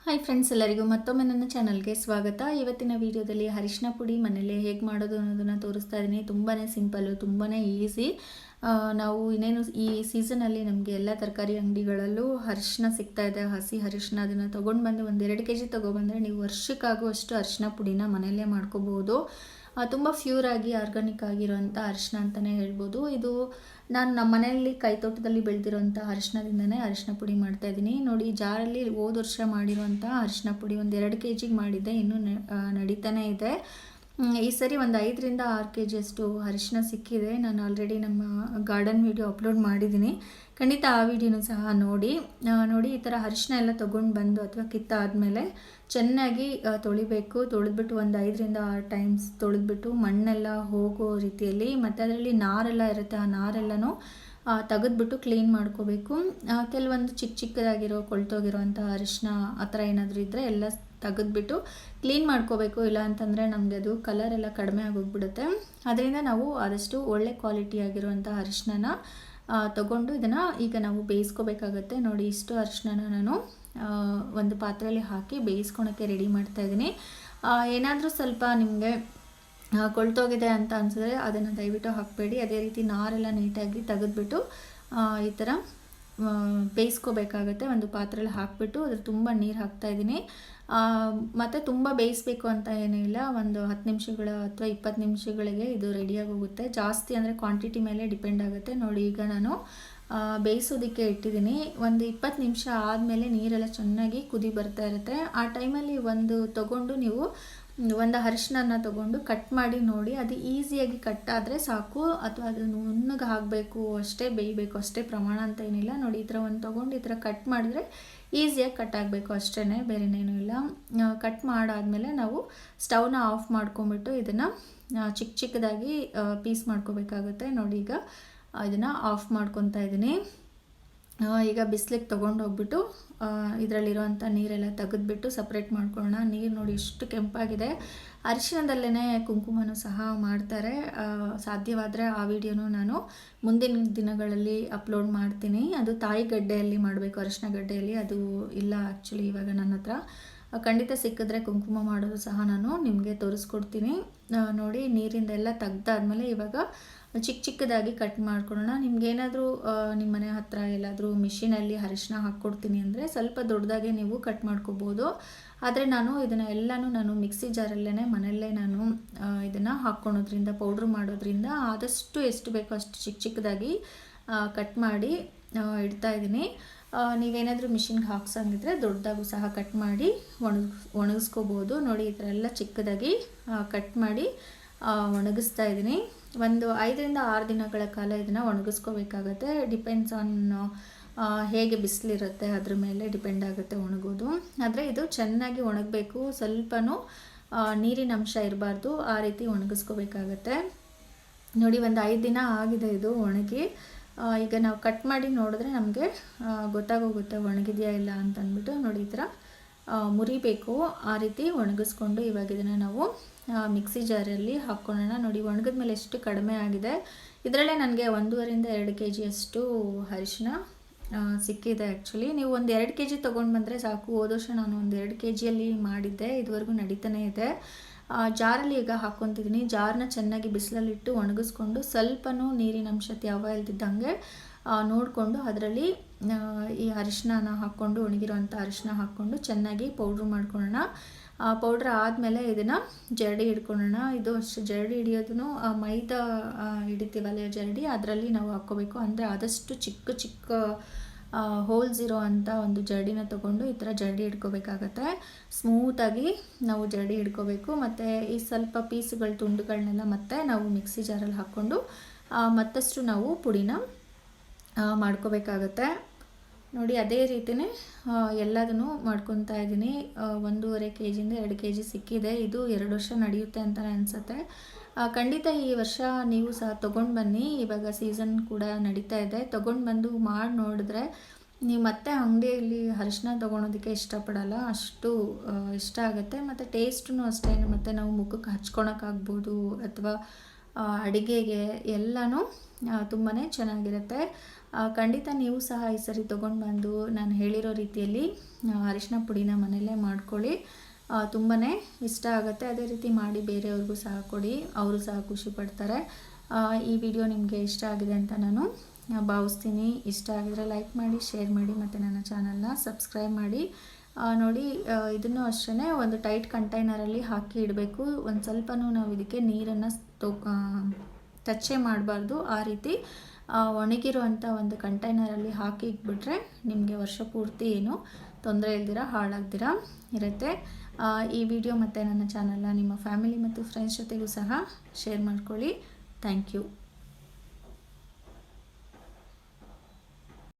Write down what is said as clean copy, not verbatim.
Hi friends, ಎಲ್ಲರಿಗೂ ಮತ್ತೊಮ್ಮೆ ನನ್ನ ಚಾನಲ್ಗೆ ಸ್ವಾಗತ. ಇವತ್ತಿನ ವಿಡಿಯೋದಲ್ಲಿ ಅರಿಶಿನ ಪುಡಿ ಮನೆಯಲ್ಲೇ ಹೇಗೆ ಮಾಡೋದು ಅನ್ನೋದನ್ನು ತೋರಿಸ್ತಾ ಇದ್ದೀನಿ. ತುಂಬಾ ಸಿಂಪಲ್ಲು, ತುಂಬಾ ಈಸಿ. ನಾವು ಇನ್ನೇನು ಈ ಸೀಸನಲ್ಲಿ ನಮಗೆ ಎಲ್ಲ ತರಕಾರಿ ಅಂಗಡಿಗಳಲ್ಲೂ ಅರಿಶಿನ ಸಿಗ್ತಾ ಇದೆ, ಹಸಿ ಅರಿಶಿನ. ಅದನ್ನು ತೊಗೊಂಡು ಬಂದು 1-2 kg ತೊಗೊಬಂದರೆ ನೀವು ವರ್ಷಕ್ಕಾಗುವಷ್ಟು ಅರಿಶಿನ ಪುಡಿನ ಮನೆಯಲ್ಲೇ ಮಾಡ್ಕೋಬೋದು. ತುಂಬ ಪ್ಯೂರಾಗಿ ಆರ್ಗಾನಿಕ್ ಆಗಿರೋಂಥ ಅರಿಶಿನ ಅಂತಲೇ ಹೇಳ್ಬೋದು. ಇದು ನಾನು ನಮ್ಮ ಮನೆಯಲ್ಲಿ ಕೈತೋಟದಲ್ಲಿ ಬೆಳೆದಿರೋಂಥ ಅರಿಶಿನದಿಂದನೇ ಅರಿಶಿನ ಪುಡಿ ಮಾಡ್ತಾಯಿದ್ದೀನಿ. ನೋಡಿ, ಜಾರಲ್ಲಿ ಹೋದ ವರ್ಷ ಮಾಡಿರೋಂಥ ಅರಿಶಿನ ಪುಡಿ 1-2 kg ಮಾಡಿದ್ದೆ, ಇನ್ನೂ ನಡೀತಾನೆ ಇದೆ. ಈ ಸರಿ ಒಂದು 5-6 kg ಅಷ್ಟು ಅರಿಶಿನ ಸಿಕ್ಕಿದೆ. ನಾನು ಆಲ್ರೆಡಿ ನಮ್ಮ ಗಾರ್ಡನ್ ವಿಡಿಯೋ ಅಪ್ಲೋಡ್ ಮಾಡಿದ್ದೀನಿ, ಖಂಡಿತ ಆ ವಿಡಿಯೋನೂ ಸಹ ನೋಡಿ. ಈ ಥರ ಅರಿಶಿನ ಎಲ್ಲ ತೊಗೊಂಡು ಬಂದು ಅಥವಾ ಕಿತ್ತಾದಮೇಲೆ ಚೆನ್ನಾಗಿ ತೊಳಿಬೇಕು. ತೊಳೆದ್ಬಿಟ್ಟು ಒಂದು 5-6 ಟೈಮ್ಸ್ ತೊಳೆದ್ಬಿಟ್ಟು ಮಣ್ಣೆಲ್ಲ ಹೋಗೋ ರೀತಿಯಲ್ಲಿ, ಮತ್ತು ಅದರಲ್ಲಿ ನಾರೆಲ್ಲ ಇರುತ್ತೆ, ಆ ನಾರೆಲ್ಲನೂ ತೆಗೆದ್ಬಿಟ್ಟು ಕ್ಲೀನ್ ಮಾಡ್ಕೋಬೇಕು. ಕೆಲವೊಂದು ಚಿಕ್ಕದಾಗಿರೋ ಕೊಳ್ತೋಗಿರೋ ಅಂಥ ಅರಿಶಿನ ಆ ಥರ ಏನಾದರೂ ಇದ್ದರೆ ಎಲ್ಲ ತೆಗೆದ್ಬಿಟ್ಟು ಕ್ಲೀನ್ ಮಾಡ್ಕೋಬೇಕು. ಇಲ್ಲ ಅಂತಂದರೆ ನಮಗೆ ಅದು ಕಲರ್ ಎಲ್ಲ ಕಡಿಮೆ ಆಗೋಗ್ಬಿಡುತ್ತೆ. ಅದರಿಂದ ನಾವು ಆದಷ್ಟು ಒಳ್ಳೆ ಕ್ವಾಲಿಟಿ ಆಗಿರುವಂಥ ಅರಿಶಿನ ತಗೊಂಡು ಇದನ್ನು ಈಗ ನಾವು ಬೇಯಿಸ್ಕೋಬೇಕಾಗತ್ತೆ. ನೋಡಿ, ಇಷ್ಟು ಅರಿಶಿನ ನಾನು ಒಂದು ಪಾತ್ರೆಯಲ್ಲಿ ಹಾಕಿ ಬೇಯಿಸ್ಕೊಳಕ್ಕೆ ರೆಡಿ ಮಾಡ್ತಾಯಿದ್ದೀನಿ. ಏನಾದರೂ ಸ್ವಲ್ಪ ನಿಮಗೆ ಕೊಳ್ತೋಗಿದೆ ಅಂತ ಅನಿಸಿದ್ರೆ ಅದನ್ನು ದಯವಿಟ್ಟು ಹಾಕಬೇಡಿ. ಅದೇ ರೀತಿ ನಾರೆಲ್ಲ ನೀಟಾಗಿ ತೆಗೆದ್ಬಿಟ್ಟು ಈ ಥರ ಬೇಯಿಸ್ಕೋಬೇಕಾಗತ್ತೆ. ಒಂದು ಪಾತ್ರೆಯಲ್ಲಿ ಹಾಕಿಬಿಟ್ಟು ಅದ್ರ ತುಂಬ ನೀರು ಹಾಕ್ತಾಯಿದ್ದೀನಿ. ಮತ್ತು ತುಂಬ ಬೇಯಿಸಬೇಕು ಅಂತ ಏನೂ ಇಲ್ಲ, ಒಂದು 10 ನಿಮಿಷಗಳ ಅಥವಾ 20 ನಿಮಿಷಗಳಿಗೆ ಇದು ರೆಡಿಯಾಗಿ ಹೋಗುತ್ತೆ. ಜಾಸ್ತಿ ಅಂದರೆ ಕ್ವಾಂಟಿಟಿ ಮೇಲೆ ಡಿಪೆಂಡ್ ಆಗುತ್ತೆ. ನೋಡಿ, ಈಗ ನಾನು ಬೇಯಿಸೋದಕ್ಕೆ ಇಟ್ಟಿದ್ದೀನಿ. ಒಂದು 20 ನಿಮಿಷ ಆದಮೇಲೆ ನೀರೆಲ್ಲ ಚೆನ್ನಾಗಿ ಕುದಿ ಬರ್ತಾ ಇರುತ್ತೆ. ಆ ಟೈಮಲ್ಲಿ ತೊಗೊಂಡು ನೀವು ಒಂದು ಅರಿಶಿನ ತೊಗೊಂಡು ಕಟ್ ಮಾಡಿ ನೋಡಿ. ಅದು ಈಸಿಯಾಗಿ ಕಟ್ ಆದರೆ ಸಾಕು, ಅಥವಾ ಅದನ್ನು ನುಣ್ಣಗೆ ಹಾಕಬೇಕು ಅಷ್ಟೇ, ಬೇಯಬೇಕು ಅಷ್ಟೇ, ಪ್ರಮಾಣ ಅಂತ ಏನಿಲ್ಲ. ನೋಡಿ, ಈ ಥರ ತೊಗೊಂಡು ಈ ಥರ ಕಟ್ ಮಾಡಿದ್ರೆ ಈಸಿಯಾಗಿ ಕಟ್ ಆಗಬೇಕು ಅಷ್ಟೇ, ಬೇರೆನೇನೂ ಇಲ್ಲ. ಕಟ್ ಮಾಡಾದಮೇಲೆ ನಾವು ಸ್ಟವ್ನ ಆಫ್ ಮಾಡ್ಕೊಂಬಿಟ್ಟು ಇದನ್ನು ಚಿಕ್ಕದಾಗಿ ಪೀಸ್ ಮಾಡ್ಕೋಬೇಕಾಗುತ್ತೆ. ನೋಡಿ, ಈಗ ಇದನ್ನು ಆಫ್ ಮಾಡ್ಕೊತಾ ಇದ್ದೀನಿ. ಈಗ ಬಿಸಿಲಿಗೆ ತೊಗೊಂಡು ಹೋಗ್ಬಿಟ್ಟು ಇದರಲ್ಲಿರೋವಂಥ ನೀರೆಲ್ಲ ತೆಗೆದ್ಬಿಟ್ಟು ಸಪ್ರೇಟ್ ಮಾಡ್ಕೊಳ್ಳೋಣ. ನೀರು ನೋಡಿ ಎಷ್ಟು ಕೆಂಪಾಗಿದೆ. ಅರಿಶಿನದಲ್ಲೇ ಕುಂಕುಮನೂ ಸಹ ಮಾಡ್ತಾರೆ. ಸಾಧ್ಯವಾದರೆ ಆ ವಿಡಿಯೋನು ನಾನು ಮುಂದಿನ ದಿನಗಳಲ್ಲಿ ಅಪ್ಲೋಡ್ ಮಾಡ್ತೀನಿ. ಅದು ತಾಯಿ ಗಡ್ಡೆಯಲ್ಲಿ ಮಾಡಬೇಕು, ಅರಿಶಿನ ಗಡ್ಡೆಯಲ್ಲಿ. ಅದು ಇಲ್ಲ ಆ್ಯಕ್ಚುಲಿ ಇವಾಗ ನನ್ನ ಹತ್ರ. ಖಂಡಿತ ಸಿಕ್ಕಿದ್ರೆ ಕುಂಕುಮ ಮಾಡೋದು ಸಹ ನಾನು ನಿಮಗೆ ತೋರಿಸ್ಕೊಡ್ತೀನಿ. ನೋಡಿ, ನೀರಿಂದ ಎಲ್ಲ ತೆಗ್ದಾದ್ಮೇಲೆ ಇವಾಗ ಚಿಕ್ಕದಾಗಿ ಕಟ್ ಮಾಡ್ಕೊಳ್ಳೋಣ. ನಿಮ್ಗೇನಾದರೂ ನಿಮ್ಮ ಮನೆ ಹತ್ತಿರ ಎಲ್ಲಾದರೂ ಮಿಷಿನಲ್ಲಿ ಅರಿಶಿನ ಹಾಕ್ಕೊಡ್ತೀನಿ ಅಂದರೆ ಸ್ವಲ್ಪ ದೊಡ್ಡದಾಗೆ ನೀವು ಕಟ್ ಮಾಡ್ಕೋಬೋದು. ಆದರೆ ನಾನು ಮಿಕ್ಸಿ ಜಾರಲ್ಲೇ ಮನೆಯಲ್ಲೇ ನಾನು ಇದನ್ನು ಹಾಕ್ಕೊಳೋದ್ರಿಂದ, ಪೌಡ್ರ್ ಮಾಡೋದ್ರಿಂದ ಆದಷ್ಟು ಎಷ್ಟು ಬೇಕೋ ಅಷ್ಟು ಚಿಕ್ಕದಾಗಿ ಕಟ್ ಮಾಡಿ ಇಡ್ತಾಯಿದ್ದೀನಿ. ನೀವೇನಾದರೂ ಮಿಷಿನ್ಗೆ ಹಾಕ್ಸಂಗಿದ್ರೆ ದೊಡ್ಡದಾಗೂ ಸಹ ಕಟ್ ಮಾಡಿ ಒಣಗಿಸ್ಕೋಬೋದು. ನೋಡಿ, ಈ ಥರ ಎಲ್ಲ ಚಿಕ್ಕದಾಗಿ ಕಟ್ ಮಾಡಿ ಒಣಗಿಸ್ತಾ ಇದ್ದೀನಿ. ಒಂದು 5-6 ದಿನಗಳ ಕಾಲ ಇದನ್ನು ಒಣಗಿಸ್ಕೋಬೇಕಾಗತ್ತೆ. ಡಿಪೆಂಡ್ಸ್ ಆನ್ ಹೇಗೆ ಬಿಸಿಲಿರುತ್ತೆ ಅದ್ರ ಮೇಲೆ ಡಿಪೆಂಡ್ ಆಗುತ್ತೆ ಒಣಗೋದು. ಆದರೆ ಇದು ಚೆನ್ನಾಗಿ ಒಣಗಬೇಕು, ಸ್ವಲ್ಪನೂ ನೀರಿನ ಅಂಶ ಇರಬಾರ್ದು, ಆ ರೀತಿ ಒಣಗಿಸ್ಕೋಬೇಕಾಗತ್ತೆ. ನೋಡಿ, ಒಂದು 5 ದಿನ ಆಗಿದೆ ಇದು ಒಣಗಿ. ಈಗ ನಾವು ಕಟ್ ಮಾಡಿ ನೋಡಿದ್ರೆ ನಮಗೆ ಗೊತ್ತಾಗೋಗುತ್ತೆ ಒಣಗಿದೆಯಾ ಇಲ್ಲ ಅಂತಂದ್ಬಿಟ್ಟು. ನೋಡಿ, ಈ ಥರ ಮುರಿಬೇಕು, ಆ ರೀತಿ ಒಣಗಿಸ್ಕೊಂಡು ಇವಾಗ ಇದನ್ನು ನಾವು ಮಿಕ್ಸಿ ಜಾರಲ್ಲಿ ಹಾಕ್ಕೊಳ್ಳೋಣ. ನೋಡಿ, ಒಣಗಿದ ಮೇಲೆ ಎಷ್ಟು ಕಡಿಮೆ ಆಗಿದೆ. ಇದರಲ್ಲೇ ನನಗೆ 1.5-2 kg ಅಷ್ಟು ಅರಿಶಿನ ಸಿಕ್ಕಿದೆ ಆ್ಯಕ್ಚುಲಿ. ನೀವು 1-2 kg ತೊಗೊಂಡು ಬಂದರೆ ಸಾಕು. ಹೋದ ವರ್ಷ ನಾನು 1-2 kgಯಲ್ಲಿ ಮಾಡಿದ್ದೆ, ಇದುವರೆಗೂ ನಡೀತಾನೆ ಇದೆ. ಜಾರಲ್ಲಿ ಈಗ ಹಾಕ್ಕೊತಿದ್ದೀನಿ. ಜಾರನ್ನ ಚೆನ್ನಾಗಿ ಬಿಸಿಲಲ್ಲಿಟ್ಟು ಒಣಗಿಸ್ಕೊಂಡು ಸ್ವಲ್ಪನೂ ನೀರಿನ ಅಂಶ ತ್ಯಾವ ಇಲ್ದಿದ್ದಂಗೆ ನೋಡಿಕೊಂಡು ಅದರಲ್ಲಿ ಈ ಅರಿಶಿನ ಹಾಕ್ಕೊಂಡು, ಒಣಗಿರೋಂಥ ಅರಿಶಿನ ಹಾಕ್ಕೊಂಡು ಚೆನ್ನಾಗಿ ಪೌಡ್ರ್ ಮಾಡ್ಕೊಳ್ಳೋಣ. ಪೌಡ್ರ್ ಆದಮೇಲೆ ಇದನ್ನು ಜರಡಿ ಹಿಡ್ಕೊಳ್ಳೋಣ. ಇದು ಅಷ್ಟು ಜರಡಿ ಹಿಡಿಯೋದನ್ನು ಮೈದಾ ಹಿಡಿತೀವಲ್ಲ ಜರಡಿ, ಅದರಲ್ಲಿ ನಾವು ಹಾಕ್ಕೋಬೇಕು. ಅಂದರೆ ಆದಷ್ಟು ಚಿಕ್ಕ ಹೋಲ್ಸ್ ಇರೋ ಅಂಥ ಒಂದು ಜರಡಿನ ತೊಗೊಂಡು ಈ ಥರ ಜರಡಿ ಹಿಡ್ಕೋಬೇಕಾಗತ್ತೆ. ಸ್ಮೂತಾಗಿ ನಾವು ಜರಡಿ ಹಿಡ್ಕೋಬೇಕು. ಮತ್ತು ಈ ಸ್ವಲ್ಪ ಪೀಸುಗಳು, ತುಂಡುಗಳನ್ನೆಲ್ಲ ಮತ್ತೆ ನಾವು ಮಿಕ್ಸಿ ಜಾರಲ್ಲಿ ಹಾಕ್ಕೊಂಡು ಮತ್ತಷ್ಟು ನಾವು ಪುಡಿನ ಮಾಡ್ಕೋಬೇಕಾಗತ್ತೆ. ನೋಡಿ, ಅದೇ ರೀತಿಯೇ ಎಲ್ಲದನ್ನು ಮಾಡ್ಕೊತಾ ಇದ್ದೀನಿ. 1.5 kgಯಿಂದ 2 kg ಸಿಕ್ಕಿದೆ. ಇದು 2 ವರ್ಷ ನಡೆಯುತ್ತೆ ಅಂತಲೇ ಅನಿಸುತ್ತೆ. ಖಂಡಿತ ಈ ವರ್ಷ ನೀವು ಸಹ ತೊಗೊಂಡು ಬನ್ನಿ. ಇವಾಗ ಸೀಸನ್ ಕೂಡ ನಡೀತಾ ಇದೆ. ತೊಗೊಂಡು ಬಂದು ಮಾಡಿ ನೋಡಿದ್ರೆ ನೀವು ಮತ್ತೆ ಅಂಗಡಿಯಲ್ಲಿ ಅರಿಶಿನ ತೊಗೊಳೋದಕ್ಕೆ ಇಷ್ಟಪಡಲ್ಲ, ಅಷ್ಟು ಇಷ್ಟ ಆಗುತ್ತೆ. ಮತ್ತು ಟೇಸ್ಟೂ ಅಷ್ಟೇ. ಮತ್ತು ನಾವು ಮುಖಕ್ಕೆ ಹಚ್ಕೊಳಕ್ಕಾಗ್ಬೋದು, ಅಥವಾ ಅಡುಗೆಗೆ ಎಲ್ಲನೂ ತುಂಬಾ ಚೆನ್ನಾಗಿರುತ್ತೆ. ಖಂಡಿತ ನೀವು ಸಹ ಈ ಸರಿ ತೊಗೊಂಡು ಬಂದು ನಾನು ಹೇಳಿರೋ ರೀತಿಯಲ್ಲಿ ಅರಿಶಿನ ಪುಡಿನ ಮನೆಯಲ್ಲೇ ಮಾಡ್ಕೊಳ್ಳಿ. ತುಂಬಾ ಇಷ್ಟ ಆಗುತ್ತೆ. ಅದೇ ರೀತಿ ಮಾಡಿ ಬೇರೆಯವ್ರಿಗೂ ಸಹ ಕೊಡಿ, ಅವರು ಸಹ ಖುಷಿ ಪಡ್ತಾರೆ. ಈ ವಿಡಿಯೋ ನಿಮಗೆ ಇಷ್ಟ ಆಗಿದೆ ಅಂತ ನಾನು ಭಾವಿಸ್ತೀನಿ. ಇಷ್ಟ ಆಗಿದರೆ ಲೈಕ್ ಮಾಡಿ, ಶೇರ್ ಮಾಡಿ ಮತ್ತು ನನ್ನ ಚಾನಲ್ನ ಸಬ್ಸ್ಕ್ರೈಬ್ ಮಾಡಿ. ನೋಡಿ, ಇದನ್ನು ಅಷ್ಟೇ ಒಂದು ಟೈಟ್ ಕಂಟೈನರಲ್ಲಿ ಹಾಕಿ ಇಡಬೇಕು. ಒಂದು ಸ್ವಲ್ಪನೂ ನಾವು ಇದಕ್ಕೆ ನೀರನ್ನು ಟಚ್ಚೇ ಮಾಡಬಾರ್ದು. ಆ ರೀತಿ ಒಣಗಿರುವಂಥ ಒಂದು ಕಂಟೈನರಲ್ಲಿ ಹಾಕಿ ಇಟ್ಬಿಟ್ರೆ ನಿಮಗೆ ವರ್ಷ ಪೂರ್ತಿ ಏನು ತೊಂದರೆ ಇಲ್ದಿರ ಹಾಳಾಗ್ದಿರ ಇರುತ್ತೆ. ಈ ವಿಡಿಯೋ ಮತ್ತು ನನ್ನ ಚಾನಲ್ನ ನಿಮ್ಮ ಫ್ಯಾಮಿಲಿ ಮತ್ತು ಫ್ರೆಂಡ್ಸ್ ಜೊತೆಗೂ ಸಹ ಶೇರ್ ಮಾಡ್ಕೊಳ್ಳಿ. Thank you.